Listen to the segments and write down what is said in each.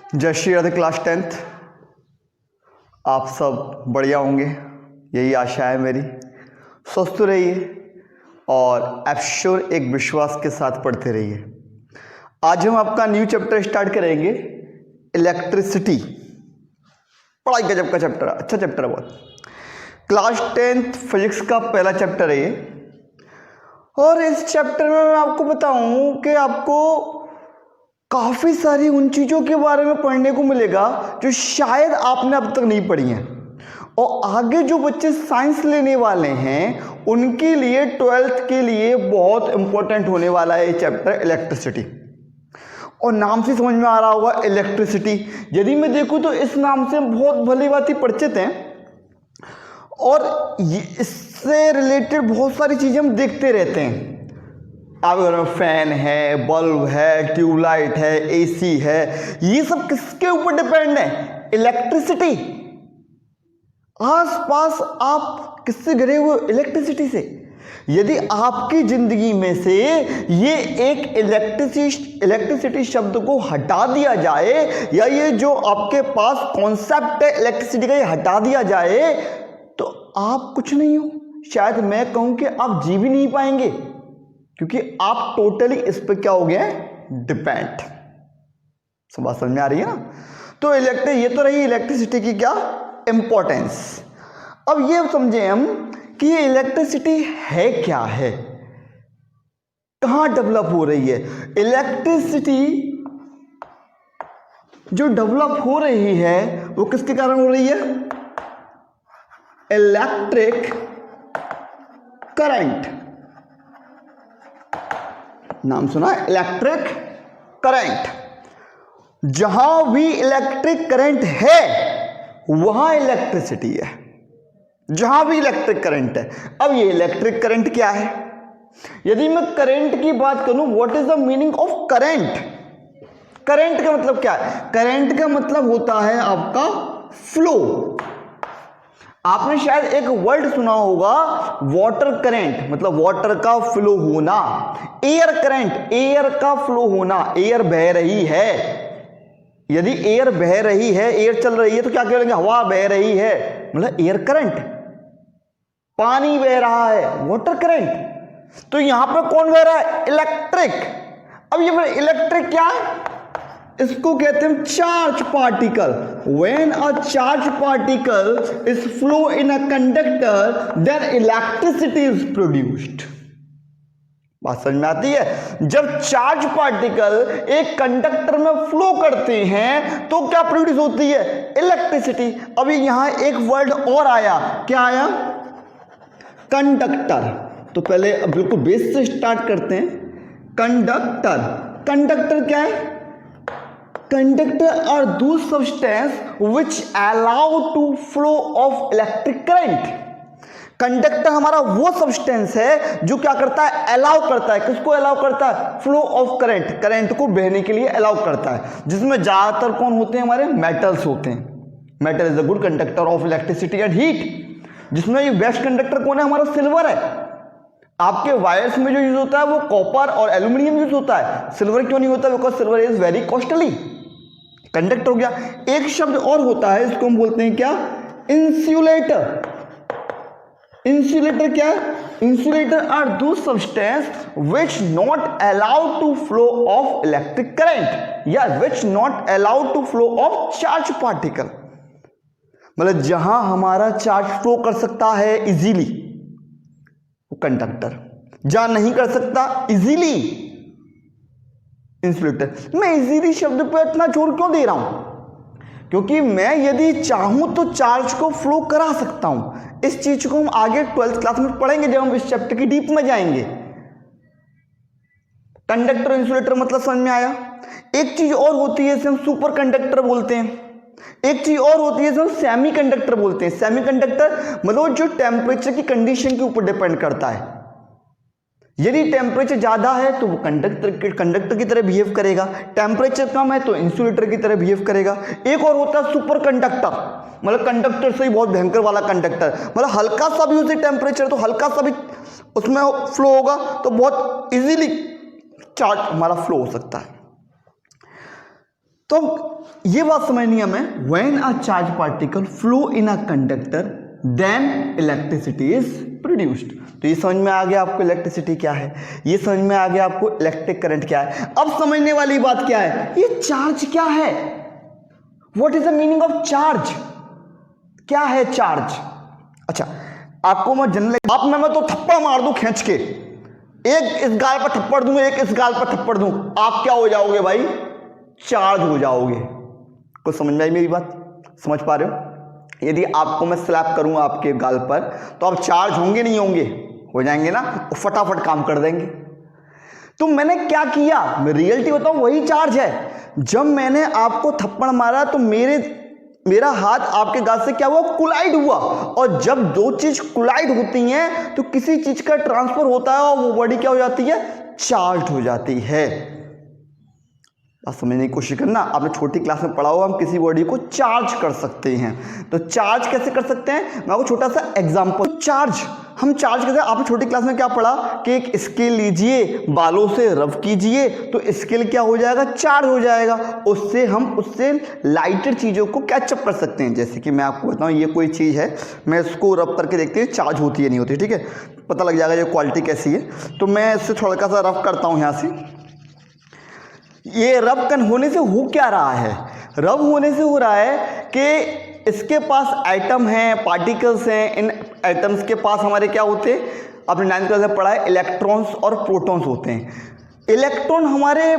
जय Shri Radhe class 10th। आप सब बढ़िया होंगे, यही आशा है मेरी। स्वस्थ रहिए और एब्श्योर एक विश्वास के साथ पढ़ते रहिए। आज हम आपका न्यू चैप्टर स्टार्ट करेंगे, इलेक्ट्रिसिटी। बड़ा गजब का चैप्टर, अच्छा चैप्टर है बहुत। क्लास 10th फिजिक्स का पहला चैप्टर है ये। और इस चैप्टर में मैं आपको बताऊं कि आपको काफ़ी सारी उन चीज़ों के बारे में पढ़ने को मिलेगा जो शायद आपने अब तक नहीं पढ़ी हैं, और आगे जो बच्चे साइंस लेने वाले हैं उनके लिए 12th के लिए बहुत इंपॉर्टेंट होने वाला है ये चैप्टर, इलेक्ट्रिसिटी। और नाम से समझ में आ रहा होगा इलेक्ट्रिसिटी। यदि मैं देखूं तो इस नाम से बहुत भली बात ही परिचित हैं, और इससे रिलेटेड बहुत सारी चीज़ें हम देखते रहते हैं। आपके घर में फैन है, बल्ब है, ट्यूबलाइट है, एसी है, ये सब किसके ऊपर डिपेंड है? इलेक्ट्रिसिटी। आसपास आप किससे घिरे हुए? इलेक्ट्रिसिटी से। यदि आपकी जिंदगी में से ये एक इलेक्ट्रिसिटी शब्द को हटा दिया जाए, या ये जो आपके पास कॉन्सेप्ट है इलेक्ट्रिसिटी का ये हटा दिया जाए, तो आप कुछ नहीं हो। शायद मैं कहूं कि आप जी भी नहीं पाएंगे, क्योंकि आप टोटली इस पर क्या हो गए हैं? डिपेंड। सब बात समझ में आ रही है ना? तो ये तो रही इलेक्ट्रिसिटी की क्या इंपॉर्टेंस। अब ये समझे हम कि ये इलेक्ट्रिसिटी है क्या है, कहां डेवलप हो रही है। इलेक्ट्रिसिटी जो डेवलप हो रही है वो किसके कारण हो रही है? Electric current. नाम सुना? Electric current. जहां भी इलेक्ट्रिक करंट है वहां इलेक्ट्रिसिटी है, जहां भी इलेक्ट्रिक करंट है। अब ये इलेक्ट्रिक करंट क्या है? यदि मैं करंट की बात करूं, what is the meaning of current? Current का मतलब क्या है? करंट का मतलब होता है आपका फ्लो। आपने शायद एक वर्ड सुना होगा, वाटर करंट, मतलब वाटर का फ्लो होना। एयर करंट, एयर का फ्लो होना, एयर बह रही है। यदि एयर बह रही है, एयर चल रही है, तो क्या कहेंगे? हवा बह रही है, मतलब एयर करंट। पानी बह रहा है, वाटर करंट। तो यहां पर कौन बह रहा है? इलेक्ट्रिक। अब ये इलेक्ट्रिक क्या है? इसको कहते हैं charge particle. When a charge particle is flow in a conductor, then electricity is produced. बात समझ में आती है? जब चार्ज पार्टिकल एक कंडक्टर में फ्लो करते हैं तो क्या प्रोड्यूस होती है? इलेक्ट्रिसिटी। अभी यहां एक वर्ड और आया, क्या आया? कंडक्टर। तो पहले बिल्कुल बेस से स्टार्ट करते हैं। कंडक्टर, कंडक्टर क्या है? Conductor are those substance which allow to flow of electric current. Conductor हमारा वो सब्सटेंस है जो क्या करता है? अलाउ करता है। किसको अलाउ करता है? फ्लो ऑफ करंट, करंट को बहने के लिए अलाउ करता है। जिसमें ज्यादातर कौन होते हैं? हमारे मेटल्स होते हैं। Metal is a good conductor of electricity and heat. जिसमें ये बेस्ट कंडक्टर कौन है? हमारा सिल्वर है। आपके वायर्स में जो यूज होता है वो कॉपर और एल्यूमिनियम यूज होता है, सिल्वर क्यों नहीं होता? Because silver is very costly. Conductor हो गया। एक शब्द और होता है, इसको हम बोलते हैं क्या? इंसुलेटर। इंसुलेटर क्या है? Insulator are the substance which not allow to flow of electric current, या which not allow to flow of charge particle. मतलब जहां हमारा चार्ज फ्लो कर सकता है इजीली, वो कंडक्टर। जहां नहीं कर सकता इजीली, इंसुलेटर। मैं इजीली शब्द पे इतना जोर क्यों दे रहा हूं? क्योंकि मैं यदि चाहूं तो चार्ज को फ्लो करा सकता हूं। इस चीज को हम आगे 12th क्लास में पढ़ेंगे जब हम इस चैप्टर की डीप में जाएंगे। कंडक्टर इंसुलेटर मतलब समझ में आया। एक चीज और होती है, इसे हम सुपर कंडक्टर बोलते हैं। एक चीज और होती है, इसे हम सेमी कंडक्टर बोलते हैं। सेमी कंडक्टर मतलब जो टेम्परेचर की कंडीशन के ऊपर डिपेंड करता है। यदि टेम्परेचर ज्यादा है तो वो कंडक्टर की तरह बिहेव करेगा, टेम्परेचर कम है तो इंसुलेटर की तरह बिहेव करेगा। एक और होता है सुपर कंडक्टर, मतलब कंडक्टर से ही बहुत भयंकर वाला कंडक्टर, मतलब हल्का सा भी उसे टेम्परेचर तो हल्का सा भी उसमें फ्लो होगा तो बहुत इजीली चार्ज हमारा फ्लो हो सकता है। तो ये बात समझनी है हमें, when a charge particle flow in a conductor then electricity is produced. तो ये समझ में आ गया आपको इलेक्ट्रिसिटी क्या है, ये समझ में आ गया आपको इलेक्ट्रिक करंट क्या है। अब समझने वाली बात क्या है, ये चार्ज क्या है, what is the meaning of charge, क्या है चार्ज। अच्छा आपको मैं जनरल आप मैं तो थप्पड़ मार दूं खींच के, एक इस गाल पर थप्पड़ दूं, एक इस गाल पर थप्पड़ दूं, आप क्या हो जाओगे भाई, चार्ज हो जाओगे। कुछ समझ में आई मेरी बात, समझ पा रहे हो। यदि आपको मैं स्लैप करूंगा आपके गाल पर तो आप चार्ज होंगे नहीं होंगे, हो जाएंगे ना, फटाफट काम कर देंगे। तो मैंने क्या किया, मैं रियलिटी बताऊं, वही चार्ज है। जब मैंने आपको थप्पड़ मारा तो मेरा हाथ आपके गाल से क्या हुआ, कोलाइड हुआ, और जब दो चीज कोलाइड होती हैं तो किसी चीज का ट्रांसफर होता है और वो बॉडी क्या हो जाती है, चार्ज हो जाती है। बात समझने की कोशिश करना, आपने छोटी क्लास में पढ़ा होगा हम किसी बॉडी को चार्ज कर सकते हैं। तो चार्ज कैसे कर सकते हैं, मैं आपको छोटा सा एग्जांपल, चार्ज हम चार्ज कैसे, आपने छोटी क्लास में क्या पढ़ा कि एक स्केल लीजिए, बालों से रब कीजिए तो स्केल क्या हो जाएगा, चार्ज हो जाएगा। उससे लाइटर चीज़ों को कैचअप कर सकते हैं। जैसे कि मैं आपको बताऊँ, ये कोई चीज़ है, मैं इसको रब करके देखते हैं चार्ज होती है नहीं होती, ठीक है, पता लग जाएगा ये क्वालिटी कैसी है। तो मैं इससे थोड़ा सा रब करता हूँ यहाँ से, ये रब होने से हो क्या रहा है, रब होने से हो रहा है कि इसके पास एटम हैं, पार्टिकल्स हैं, इन एटम्स के पास हमारे क्या होते हैं, आपने 9th क्लास में पढ़ा है, इलेक्ट्रॉन्स और प्रोटॉन्स होते हैं। इलेक्ट्रॉन हमारे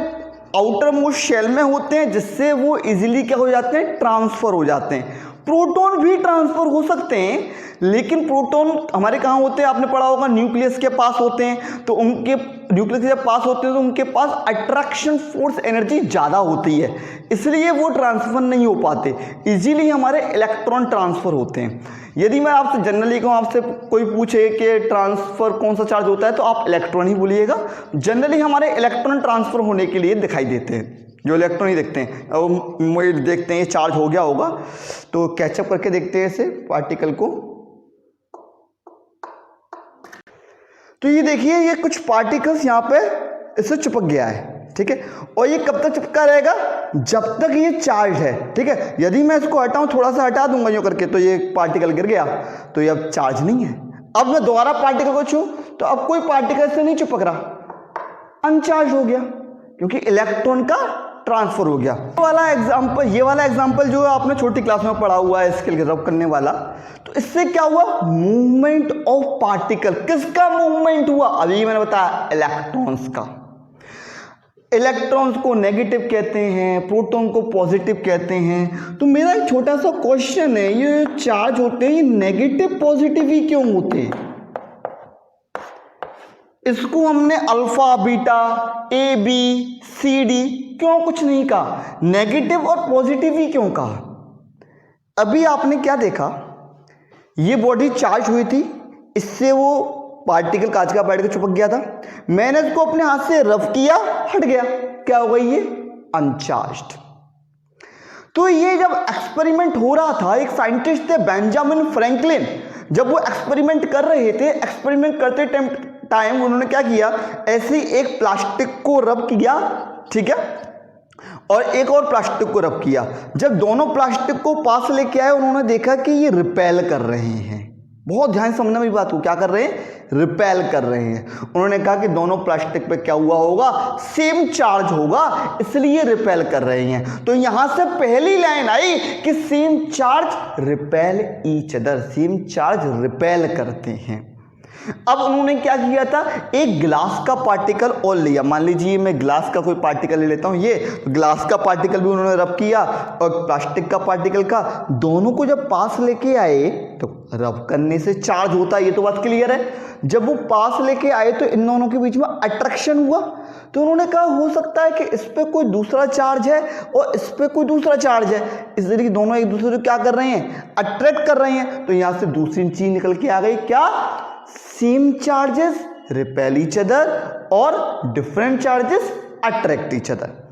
आउटर मोस्ट शेल में होते हैं, जिससे वो इजीली क्या हो जाते हैं, ट्रांसफर हो जाते हैं। प्रोटॉन भी ट्रांसफर हो सकते हैं, लेकिन प्रोटॉन हमारे कहाँ होते हैं, आपने पढ़ा होगा न्यूक्लियस के पास होते हैं। तो उनके न्यूक्लियस के जब पास होते हैं तो उनके पास अट्रैक्शन फोर्स एनर्जी ज़्यादा होती है, इसलिए वो ट्रांसफर नहीं हो पाते, इजीली हमारे इलेक्ट्रॉन ट्रांसफर होते हैं। यदि मैं आपसे जनरली कहूँ, आपसे कोई पूछे कि ट्रांसफर कौन सा चार्ज होता है, तो आप इलेक्ट्रॉन ही बोलिएगा। जनरली हमारे इलेक्ट्रॉन ट्रांसफर होने के लिए दिखाई देते हैं, जो इलेक्ट्रॉन ही देखते हैं, वो देखते हैं ये चार्ज हो गया होगा तो कैचअप करके देखते हैं इसे पार्टिकल को। तो ये देखिए, ये कुछ पार्टिकल्स यहाँ पे इससे चिपक गया है, ठीक है, और ये कब तक चिपका रहेगा, जब तक ये चार्ज है, ठीक है। यदि मैं इसको हटाऊं, थोड़ा सा हटा दूंगा यूं करके, तो ये पार्टिकल गिर गया, तो ये अब चार्ज नहीं है। अब मैं दोबारा पार्टिकल को छू तो अब कोई पार्टिकल से नहीं चिपक रहा, अनचार्ज हो गया, क्योंकि इलेक्ट्रॉन का ट्रांसफर हो गया। ये वाला एग्जांपल जो आपने छोटी क्लास में पढ़ा हुआ है, स्केल रब करने वाला, तो इससे क्या हुआ, मूवमेंट ऑफ पार्टिकल। किसका मूवमेंट हुआ, अभी मैंने बताया, इलेक्ट्रॉन्स का। इलेक्ट्रॉन्स को नेगेटिव कहते हैं, प्रोटॉन को पॉजिटिव कहते हैं। तो मेरा एक छोटा सा क्वेश्चन है, ये चार्ज होते हैं, ये नेगेटिव पॉजिटिव ही क्यों होते हैं? इसको हमने alpha beta A B C D क्यों कुछ नहीं कहा, नेगेटिव और पॉजिटिव ही क्यों कहा? अभी आपने क्या देखा, ये बॉडी चार्ज हुई थी, इससे वो पार्टिकल, कांच का पार्टिकल चिपक गया था, मैंने इसको अपने हाथ से रब किया, हट गया, क्या हो गई, ये अनचार्ज्ड। तो ये जब एक्सपेरिमेंट हो रहा था, एक साइंटिस्ट थे बेंजामिन फ्रैंकलिन, जब वो एक्सपेरिमेंट कर रहे थे, एक्सपेरिमेंट करते टाइम उन्होंने क्या किया, ऐसे एक प्लास्टिक को रब किया, ठीक है, और एक और प्लास्टिक को रब किया। जब दोनों प्लास्टिक को पास लेके आए, उन्होंने देखा कि ये रिपेल कर रहे हैं। बहुत ध्यान से समझना मेरी बात को, क्या कर रहे हैं, रिपेल कर रहे हैं। उन्होंने कहा कि दोनों प्लास्टिक पे क्या हुआ होगा, सेम चार्ज होगा, इसलिए रिपेल कर रहे हैं। तो यहां से पहली लाइन आई कि same charge repel each other, same charge repel करते हैं। अब उन्होंने क्या किया था, एक ग्लास का पार्टिकल और लिया, मान लीजिए मैं ग्लास का कोई पार्टिकल ले लेता हूं, ये ग्लास का पार्टिकल भी उन्होंने रब किया और प्लास्टिक का पार्टिकल का, दोनों को जब पास लेके आए तो रब करने से चार्ज होता है, ये तो बात क्लियर है। जब वो पास लेके आए तो इन दोनों के बीच में अट्रैक्शन हुआ, तो उन्होंने कहा हो सकता है कि इस पे कोई दूसरा चार्ज है और इस पे कोई दूसरा चार्ज है, इसलिए दोनों एक दूसरे को क्या कर रहे हैं, अट्रैक्ट कर रहे हैं। तो यहां से दूसरी चीज निकल के आ गई, क्या, same charges repel each other और different charges attract each other.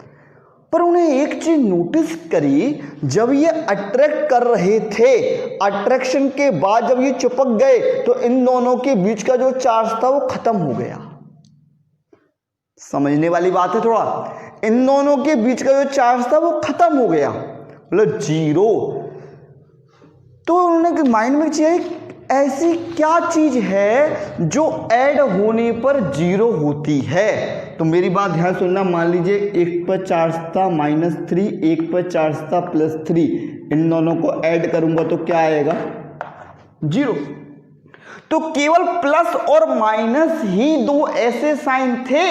पर उन्हें एक चीज नोटिस करी, जब ये अट्रैक्ट कर रहे थे, अट्रैक्शन के बाद जब ये चिपक गए तो इन दोनों के बीच का जो चार्ज था वो खत्म हो गया। समझने वाली बात है थोड़ा। इन दोनों के बीच का जो चार्ज था वो खत्म हो गया, मतलब जीरो। तो उन्होंने माइंड में चीज, ऐसी क्या चीज है जो ऐड होने पर जीरो होती है। तो मेरी बात ध्यान सुनना, मान लीजिए एक पर चार्ज था -3, एक पर चार्ज था +3, इन दोनों को ऐड करूंगा तो क्या आएगा, जीरो। तो केवल प्लस और माइनस ही दो ऐसे साइन थे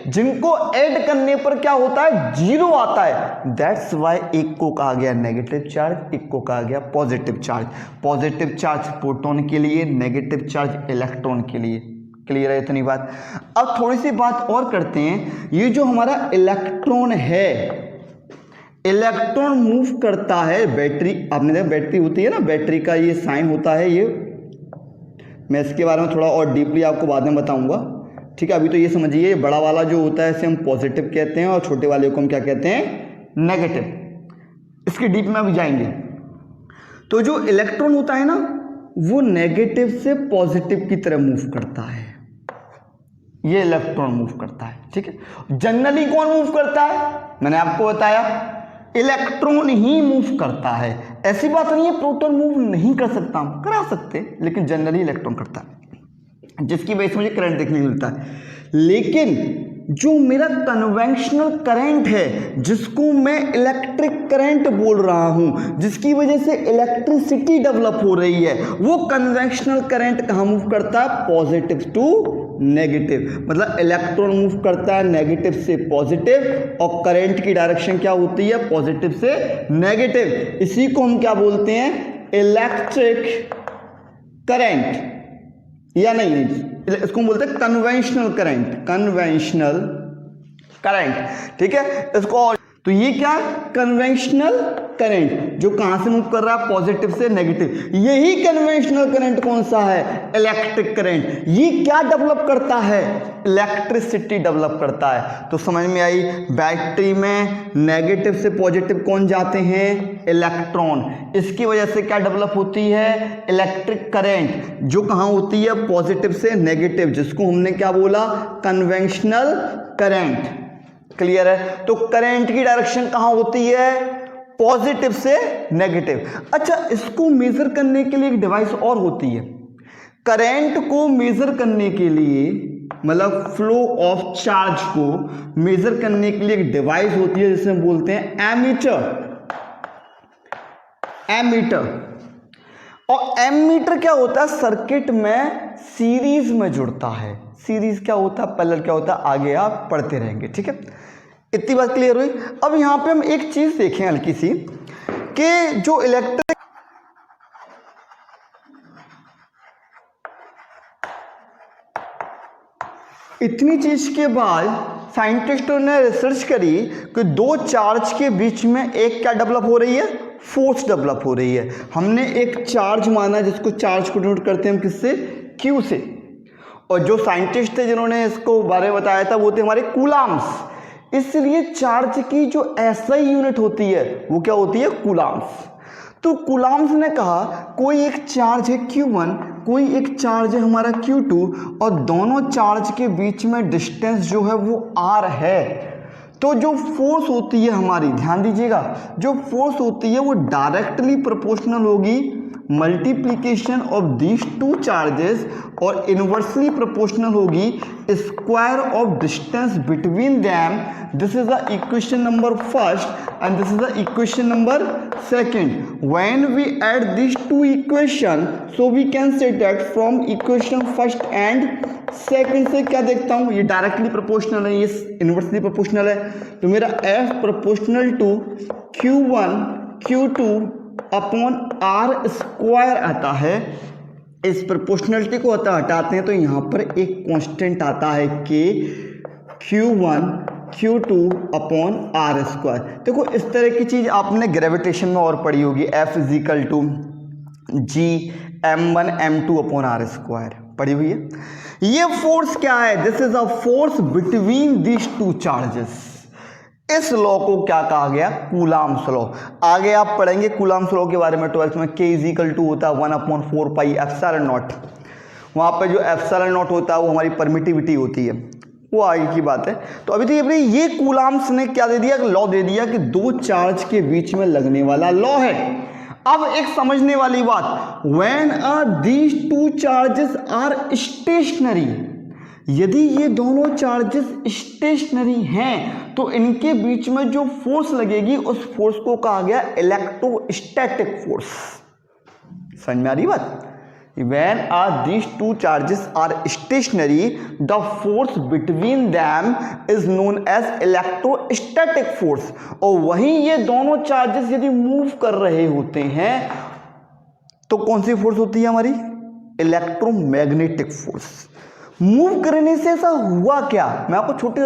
जिनको ऐड करने पर क्या होता है, जीरो आता है। दैट्स वाई एक को कहा गया नेगेटिव चार्ज, एक को कहा गया positive charge. Positive charge proton के लिए, नेगेटिव चार्ज इलेक्ट्रॉन के लिए। क्लियर है इतनी बात। अब थोड़ी सी बात और करते हैं। ये जो हमारा इलेक्ट्रॉन है, इलेक्ट्रॉन मूव करता है, बैटरी, आपने देखा बैटरी होती है ना, बैटरी का ये साइन होता है, ये मैं इसके बारे में थोड़ा और डीपली आपको बाद में बताऊंगा, ठीक है। अभी तो ये समझिए, बड़ा वाला जो होता है इसे हम पॉजिटिव कहते हैं और छोटे वाले को हम क्या कहते हैं, नेगेटिव। इसके डीप में अभी जाएंगे। तो जो इलेक्ट्रॉन होता है ना, वो नेगेटिव से पॉजिटिव की तरह मूव करता है, ये इलेक्ट्रॉन मूव करता है, ठीक है। जनरली कौन मूव करता है, मैंने आपको बताया इलेक्ट्रॉन ही मूव करता है। ऐसी बात नहीं है प्रोटॉन मूव नहीं कर सकता, करा सकते, लेकिन जनरली इलेक्ट्रॉन करता है, जिसकी वजह से मुझे करंट देखने को मिलता है। लेकिन जो मेरा कन्वेंशनल करंट है, जिसको मैं इलेक्ट्रिक करंट बोल रहा हूं, जिसकी वजह से इलेक्ट्रिसिटी डेवलप हो रही है, वो कन्वेंशनल करंट कहां मूव करता है, पॉजिटिव टू नेगेटिव। मतलब इलेक्ट्रॉन मूव करता है नेगेटिव से पॉजिटिव, और करंट की डायरेक्शन क्या होती है, पॉजिटिव से नेगेटिव। इसी को हम क्या बोलते हैं, इलेक्ट्रिक करंट, या नहीं, इसको बोलते हैं कन्वेंशनल करंट, कन्वेंशनल करंट, ठीक है। इसको, तो ये क्या, कन्वेंशनल करंट, जो कहां से मूव कर रहा है, पॉजिटिव से नेगेटिव। यही कन्वेंशनल करंट कौन सा है, इलेक्ट्रिक करंट। ये क्या डेवलप करता है, इलेक्ट्रिसिटी डेवलप करता है। तो समझ में आई, बैटरी में नेगेटिव से पॉजिटिव कौन जाते हैं, इलेक्ट्रॉन। इसकी वजह से क्या डेवलप होती है, इलेक्ट्रिक करंट, जो कहां होती है, पॉजिटिव से नेगेटिव, जिसको हमने क्या बोला, कन्वेंशनल करंट। क्लियर है। तो करंट की डायरेक्शन कहां होती है, पॉजिटिव से नेगेटिव। अच्छा, इसको मेजर करने के लिए एक डिवाइस और होती है। करंट को मेजर करने के लिए, मतलब फ्लो ऑफ चार्ज को मेजर करने के लिए एक डिवाइस होती है जिसे बोलते हैं एमीटर। एमीटर, और एमीटर क्या होता है, सर्किट में सीरीज में जुड़ता है। सीरीज क्या होता है, पैरेलल क्या होता है, आगे आप पढ़ते रहेंगे, ठीक है। इतनी बात क्लियर हुई। अब यहां पे हम एक चीज देखें हल्की सी, कि जो इलेक्ट्रिक, इतनी चीज के बाद साइंटिस्टों ने रिसर्च करी कि दो चार्ज के बीच में एक क्या डेवलप हो रही है, फोर्स डेवलप हो रही है। हमने एक चार्ज माना, जिसको चार्ज को डिनोट करते हैं हम किससे, क्यू से। और जो साइंटिस्ट थे जिन्होंने इसको बारे में बताया था वो थे हमारे कूलाम्स। इसलिए चार्ज की जो एसआई यूनिट होती है वो क्या होती है, कूलाम्स। तो कूलाम्स ने कहा कोई एक चार्ज है Q1, कोई एक चार्ज है हमारा Q2, और दोनों चार्ज के बीच में डिस्टेंस जो है वो R है। तो जो फोर्स होती है हमारी, ध्यान दीजिएगा, जो फोर्स होती है वो डायरेक्टली प्रोपोर्शनल होगी multiplication of these two charges, और इनवर्सली प्रोपोर्शनल होगी square of distance between them. This is the equation number first and this is the equation number second. When we add this to equation, so we can say that from equation first and second से क्या देखता हूं, ये directly proportional है, ये inversely proportional है। तो मेरा F proportional to Q1 Q2 upon R square आता है। इस प्रोपोर्शनलिटी को हटाते हैं तो यहां पर एक कांस्टेंट आता है कि Q1 Q2 upon R square. देखो इस तरह की चीज आपने ग्रेविटेशन में और पढ़ी होगी, F is equal to G M1 M2 upon R square पढ़ी हुई है। ये फोर्स क्या है, this is a force between this two charges. इस लॉ को क्या कहा गया, कूलाम्स लॉ। आगे आप पढ़ेंगे कूलाम्स लॉ के बारे में 12th में। K इज इक्वल टू होता है 1/4 पाई एप्सिलॉन नॉट। वहां पे जो एप्सिलॉन नॉट होता है वो हमारी परमिटिविटी होती है। वो आगे की बात है। तो अभी तो ये कूलाम्स ने क्या दे दिया, लॉ दे दिया कि दो चार्ज के बीच में लगने वाला लॉ है। अब एक समझने वाली बात, when these two charges are stationary, यदि ये दोनों चार्जेस स्टेशनरी हैं तो इनके बीच में जो फोर्स लगेगी उस फोर्स को कहा गया इलेक्ट्रोस्टैटिक फोर्स। समझ में आ रही बात? When these two charges are stationary, the force between them is known as electrostatic force। और वहीं ये दोनों चार्जेस यदि मूव कर रहे होते हैं तो कौन सी फोर्स होती है हमारी? Electromagnetic force. मूव करने से ऐसा हुआ क्या, मैं आपको छोटी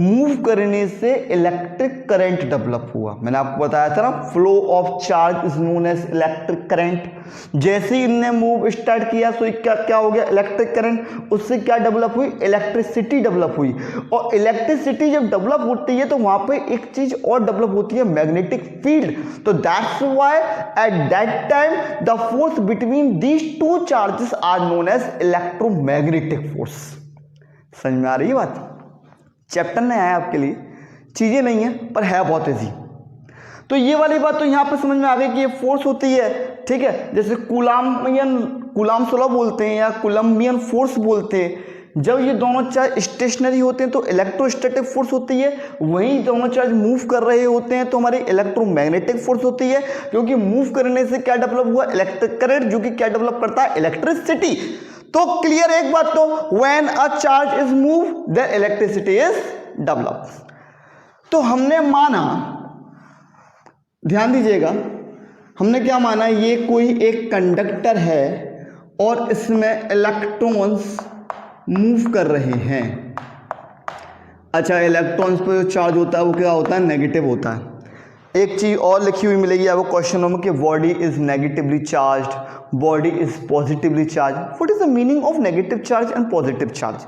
मूव करने से इलेक्ट्रिक करंट डेवलप हुआ। मैंने आपको बताया था ना, flow of charge is known as electric current. जैसे ही इनने मूव स्टार्ट किया तो क्या क्या हो गया, इलेक्ट्रिक करंट। उससे क्या डेवलप हुई, इलेक्ट्रिसिटी डेवलप हुई। और इलेक्ट्रिसिटी जब डेवलप होती है तो वहां पे एक चीज और डेवलप होती है, मैग्नेटिक फील्ड। तो that's why at that time the force between these two charges are known as electromagnetic force. समझ में आ रही है बात? चैप्टर में आया आपके लिए, चीजें नहीं है पर है बहुत इजी। तो ये वाली बात तो यहां पे समझ में आ गई कि ये फोर्स होती है, ठीक है। जैसे कूलाम्स लॉ बोलते हैं या कूलम्बियन फोर्स बोलते हैं। जब ये दोनों चार्ज स्टेशनरी होते हैं तो इलेक्ट्रोस्टैटिक फोर्स होती है, वहीं दोनों चार्ज मूव कर रहे होते हैं तो हमारी इलेक्ट्रोमैग्नेटिक फोर्स होती है। क्योंकि मूव करने से क्या डेवलप हुआ, इलेक्ट्रिक करंट, जो कि क्या डेवलप करता है, इलेक्ट्रिसिटी। तो क्लियर एक बात, तो when a charge is move the electricity is develop. तो हमने माना, ध्यान दीजिएगा, हमने क्या माना, ये कोई एक कंडक्टर है और इसमें इलेक्ट्रॉन्स मूव कर रहे हैं। अच्छा, इलेक्ट्रॉन्स पे जो चार्ज होता है वो क्या होता है, नेगेटिव होता है। एक चीज और लिखी हुई मिलेगी आपको क्वेश्चनों में कि body is negatively charged, body is positively charge. What is the meaning of negative charge and positive charge?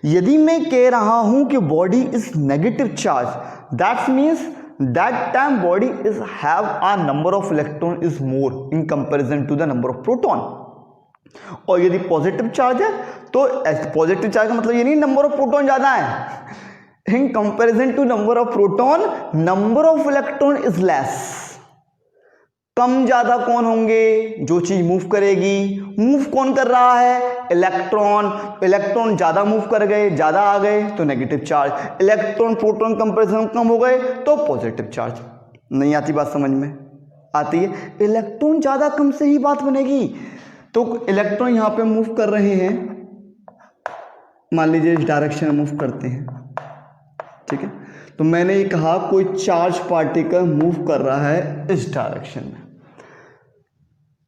यदि मैं कह रहा हूं कि body is negative charge, that means that time body is have a number of electron is more in comparison to the number of proton। और यदि positive charge है तो पॉजिटिव चार्ज का मतलब ये नहीं नंबर ऑफ प्रोटॉन ज्यादा है, in comparison to number of proton number of electron is less. कम ज्यादा कौन होंगे, जो चीज मूव करेगी। मूव कौन कर रहा है, इलेक्ट्रॉन। इलेक्ट्रॉन ज्यादा मूव कर गए, ज्यादा आ गए तो negative charge. Electron proton comparison कम हो गए तो पॉजिटिव चार्ज। नहीं आती बात समझ में? आती है। इलेक्ट्रॉन ज्यादा कम से ही बात बनेगी। तो इलेक्ट्रॉन यहां पे मूव कर रहे हैं, मान लीजिए इस डायरेक्शन में मूव करते हैं, ठीक है। तो मैंने ये कहा कोई चार्ज पार्टिकल मूव कर रहा है इस डायरेक्शन में,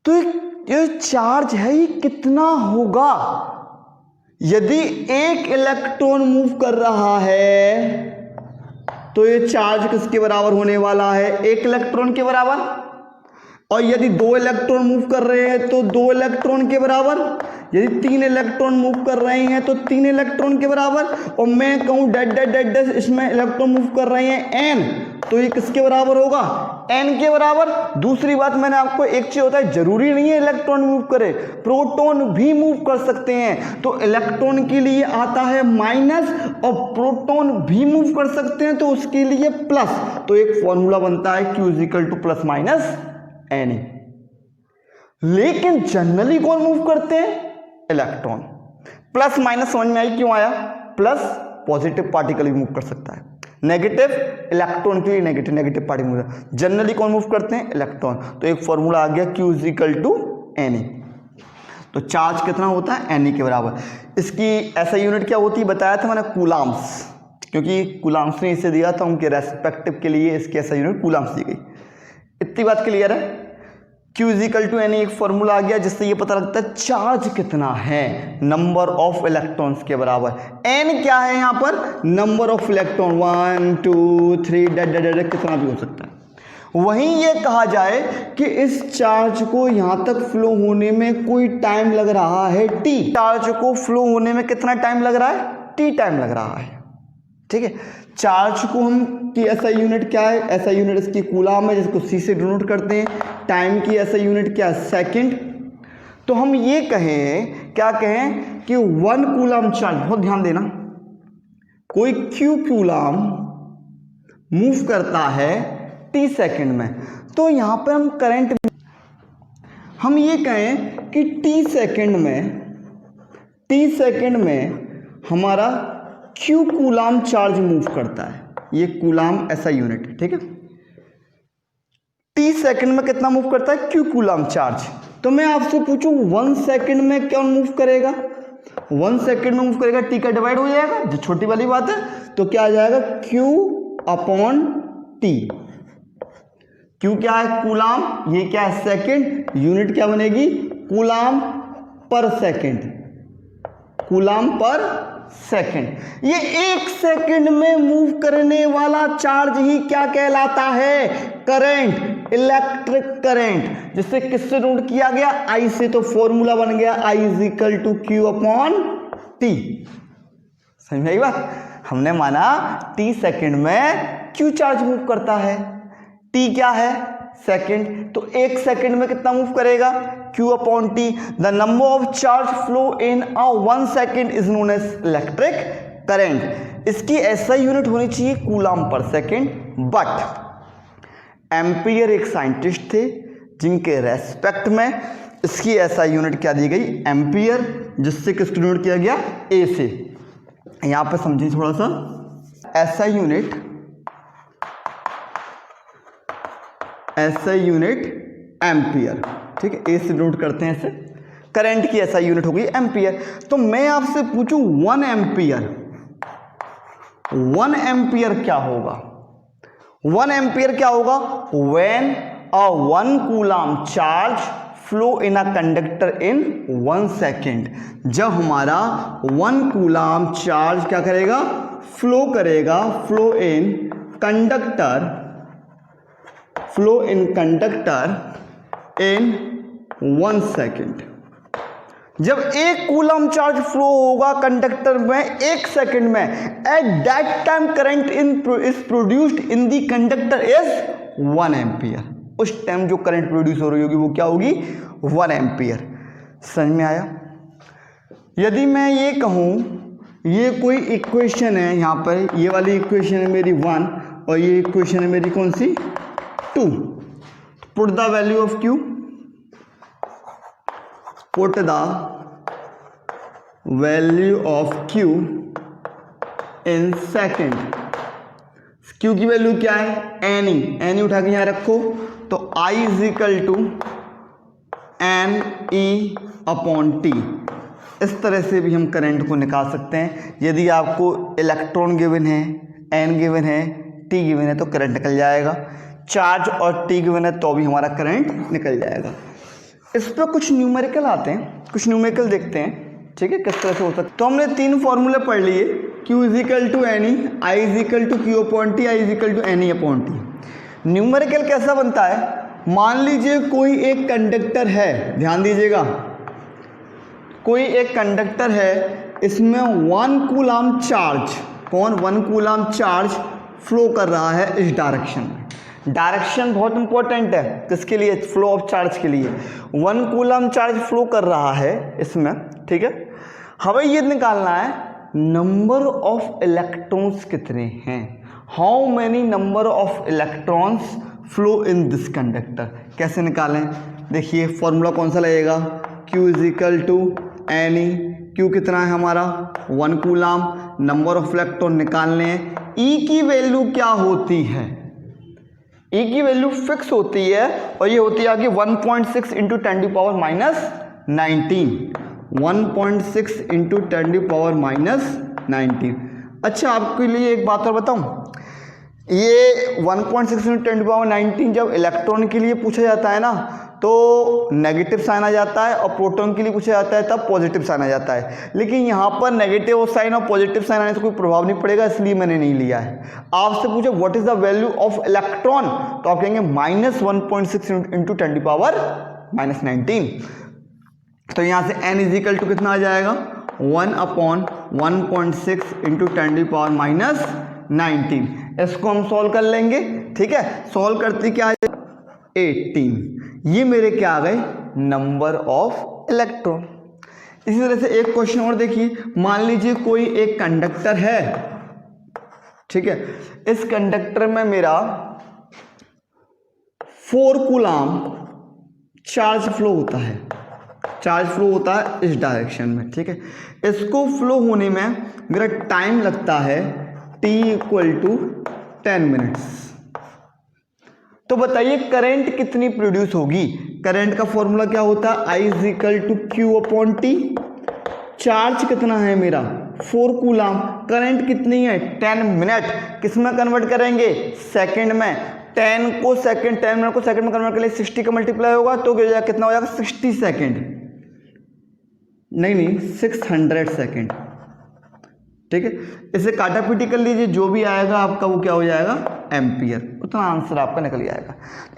तो ये चार्ज है ये कितना होगा? यदि एक इलेक्ट्रॉन मूव कर रहा है तो ये चार्ज किसके बराबर होने वाला है, एक इलेक्ट्रॉन के बराबर। और यदि दो इलेक्ट्रॉन मूव कर रहे हैं तो दो इलेक्ट्रॉन के बराबर। यदि तीन इलेक्ट्रॉन मूव कर रहे हैं तो तीन इलेक्ट्रॉन के बराबर। और मैं कहूं डेट डेट डेट डेट इसमें इलेक्ट्रॉन मूव कर रहे हैं एन, तो ये किसके बराबर होगा, एन के बराबर। दूसरी बात मैंने आपको एक चीज होता है, जरूरी नहीं है इलेक्ट्रॉन मूव करे, प्रोटॉन भी मूव कर सकते हैं। तो इलेक्ट्रॉन के लिए आता है माइनस और प्रोटॉन भी मूव कर सकते हैं तो उसके लिए प्लस। तो एक फॉर्मूला बनता है Q is equal to plus minus N. लेकिन जनरली कौन मूव करते हैं, इलेक्ट्रॉन। प्लस माइनस समझ में आई क्यों आया, प्लस पॉजिटिव पार्टिकल भी मूव कर सकता है, नेगेटिव इलेक्ट्रॉन के लिए नेगेटिव नेगेटिव पार्टिकल। जनरली कौन मूव करते हैं, इलेक्ट्रॉन। तो एक फॉर्मूला आ गया Q is equal to N. तो चार्ज कितना होता है, एन के बराबर। इसकी ऐसा यूनिट क्या होती है बताया था मैंने, कूलाम्स, क्योंकि कूलाम्स ने इसे दिया था, उनके रेस्पेक्टिव के लिए इसकी ऐसा यूनिट कूलाम्स दी गई। इतनी बात क्लियर है। Q is equal to N एक फॉर्मूला आ गया जिससे ये पता लगता है चार्ज कितना है, नंबर ऑफ इलेक्ट्रॉन्स के बराबर। n क्या है यहाँ पर, नंबर ऑफ इलेक्ट्रॉन, 1 2 3 डेड कितना भी हो सकता है। वहीं ये कहा जाए कि इस चार्ज को यहां तक फ्लो होने में कोई टाइम लग रहा है t। चार्ज को फ्लो होने में कितना टाइम लग रहा है, t टाइम लग रहा है, ठीक है। चार्ज को हम की ऐसा यूनिट क्या है, ऐसा यूनिट इसकी कूलाम है जिसको c से डिनोट करते हैं। टाइम की ऐसा यूनिट क्या है, सेकंड। तो हम ये कहें, क्या कहें कि 1 कूलाम चार्ज, बहुत ध्यान देना, कोई q कूलाम मूव करता है t सेकंड में, तो यहां पर हम करंट, हम ये कहें कि t सेकंड में हमारा q कूलाम चार्ज मूव करता है। ये कूलाम ऐसा यूनिट है, ठीक है। t सेकंड में कितना मूव करता है? q coulomb charge. तो मैं आपसे पूछूं 1 सेकंड में क्या मूव करेगा? 1 सेकंड में मूव करेगा, t का डिवाइड हो जाएगा, जो छोटी वाली बात है। तो क्या आ जाएगा? q upon t। q क्या है? कूलाम। ये क्या है? सेकंड। यूनिट क्या बनेगी? कूलाम पर सेकंड। कूलाम पर सेकंड। ये 1 सेकंड में मूव करने वाला चार्ज ही क्या कहलाता है? Current, electric current. जिससे किससे नोट किया गया? I से। तो फॉर्मूला बन गया I is equal to Q upon T। समझ में आई बात? हमने माना T सेकंड में Q चार्ज मूव करता है। T क्या है? सेकंड। तो 1 सेकंड में कितना मूव करेगा? Q upon T। The number of charge flow in a 1 second is known as electric current. इसकी ऐसा यूनिट होनी चाहिए कूलाम पर सेकंड। बट एम्पियर एक साइंटिस्ट थे जिनके रेस्पेक्ट में इसकी ऐसा यूनिट क्या दी गई? एम्पियर, जिससे किसको नोट किया गया? ए से। यहां पे समझिए थोड़ा सा, ऐसा यूनिट एम्पियर, ठीक है। ए से नोट करते हैं ऐसे। करंट की ऐसा यूनिट हो गई एम्पियर। तो मैं आपसे पूछूं 1 एम्पियर क्या होगा? 1 एम्पियर क्या होगा? When a 1 coulomb charge flow in a conductor in 1 second. जब हमारा 1 कूलाम चार्ज क्या करेगा? फ्लो करेगा। Flow in conductor in 1 second. जब 1 कूलम चार्ज फ्लो होगा कंडक्टर में 1 सेकंड में, eight that time current is produced in the conductor is 1 ampere. उस टाइम जो करंट प्रोड्यूस हो रही होगी वो क्या होगी? 1 एम्पियर। समझ में आया? यदि मैं ये कहूं, ये कोई इक्वेशन है, यहां पर ये वाली इक्वेशन है मेरी 1 और ये इक्वेशन है मेरी कौन सी? 2। Put the value of Q, put the value of Q in second। Q की वैल्यू क्या है? N उठा के यहां रखो। तो I is equal to NE upon T। इस तरह से भी हम करंट को निकाल सकते हैं। यदि आपको इलेक्ट्रॉन गिवन है, N गिवन है, T गिवन है, तो करंट निकल जाएगा। चार्ज और T गिवन है तो भी हमारा करंट निकल जाएगा। इस पर कुछ न्यूमेरिकल आते हैं, कुछ न्यूमेरिकल देखते हैं, ठीक है, किस तरह से हो सकता है। तो हमने 3 फॉर्मूले पढ़ लिए। Q is equal to NE, I is equal to Q upon T, I is equal to NE upon T। Numerical कैसा बनता है? मान लीजिए कोई एक कंडक्टर है, ध्यान दीजिएगा, कोई एक कंडक्टर है, इसमें 1 coulomb charge, 1 coulomb charge flow कर रहा है इस डायरेक्शन में। डायरेक्शन बहुत इंपॉर्टेंट है किसके लिए? फ्लो ऑफ चार्ज के लिए। 1 कूलम चार्ज फ्लो कर रहा है इसमें, ठीक है। हमें ये निकालना है नंबर ऑफ इलेक्ट्रॉन्स कितने हैं। How many number of electrons flow in this conductor. कैसे निकालें? देखिए फॉर्मूला कौन सा लगेगा? Q is equal to NE। Q कितना है हमारा? 1 कूलम। नंबर ऑफ इलेक्ट्रॉन निकालने हैं। E की वैल्यू क्या होती है? E की वैल्यू फिक्स होती है और ये होती है आगे 1.6 into 10 to power minus 19। 1.6 into 10 to power minus 19। अच्छा, आपके लिए एक बात और बताऊं, ये 1.6 इंटू 10 टू पावर 19 जब इलेक्ट्रॉन के लिए पूछा जाता है ना, तो नेगेटिव साइन आ जाता है, और प्रोटॉन के लिए पूछा जाता है तब पॉजिटिव साइन आ जाता है। लेकिन यहाँ पर नेगेटिव साइन और पॉजिटिव साइन आने से कोई प्रभाव नहीं पड़ेगा, इसलिए मैंने नहीं लिया है। आपसे पूछे what is the value of electron, तो आप कहेंगे minus 1.6 into 10 to power minus 19। तो यहाँ से n इज इक्वल टू कितना आ जाएगा? 1 upon 1.6 into 10 to power minus 19। इसको हम सॉल्व कर लेंगे, ठीक है। सॉल्व करते क्या? 18। ये मेरे क्या आ गए? Number of electron. इसी तरह से एक क्वेश्चन और देखिए। मान लीजिए कोई एक कंडक्टर है ठीक है। इस कंडक्टर में मेरा 4 कूलाम चार्ज फ्लो होता है, चार्ज फ्लो होता है इस डायरेक्शन में, ठीक है। इसको फ्लो होने में मेरा टाइम लगता है t = 10 मिनट्स। तो बताइए करंट कितनी प्रोड्यूस होगी। करंट का फॉर्मूला क्या होता है, I = Q/T। चार्ज कितना है मेरा 4 कूलाम, करंट कितनी है 10 मिनट। किस में कन्वर्ट करेंगे, सेकंड में। 10 मिनट को सेकंड में कन्वर्ट कर लिए 60 का मल्टीप्लाई होगा तो कितना हो जाएगा 60 सेकंड, नहीं 600 सेकंड, ठीक है। इसे काटा पीटी कर लीजिए, जो भी आएगा आपका वो क्या हो जाएगा एम्पियर, उतना आंसर आपका निकल जाएगा।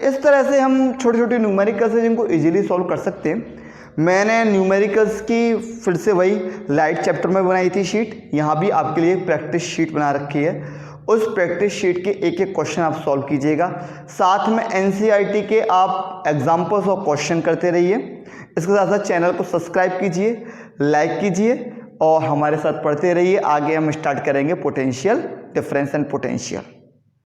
इस तरह से हम छोटे छोटे न्यूमेरिकल्स हैं जिनको इजीली सॉल्व कर सकते हैं। मैंने न्यूमेरिकल्स की फिर से वही लाइट चैप्टर में बनाई थी शीट, यहाँ भी आपके लिए प्रैक्टिस शीट बना रखी है। उस प्रैक्टिस शीट के एक एक क्वेश्चन आप सॉल्व कीजिएगा, साथ में एनसीईआरटी के आप एग्जाम्पल्स और क्वेश्चन करते रहिए। इसके साथ साथ चैनल को सब्सक्राइब कीजिए, लाइक कीजिए और हमारे साथ पढ़ते रहिए। आगे हम स्टार्ट करेंगे पोटेंशियल डिफरेंस एंड पोटेंशियल।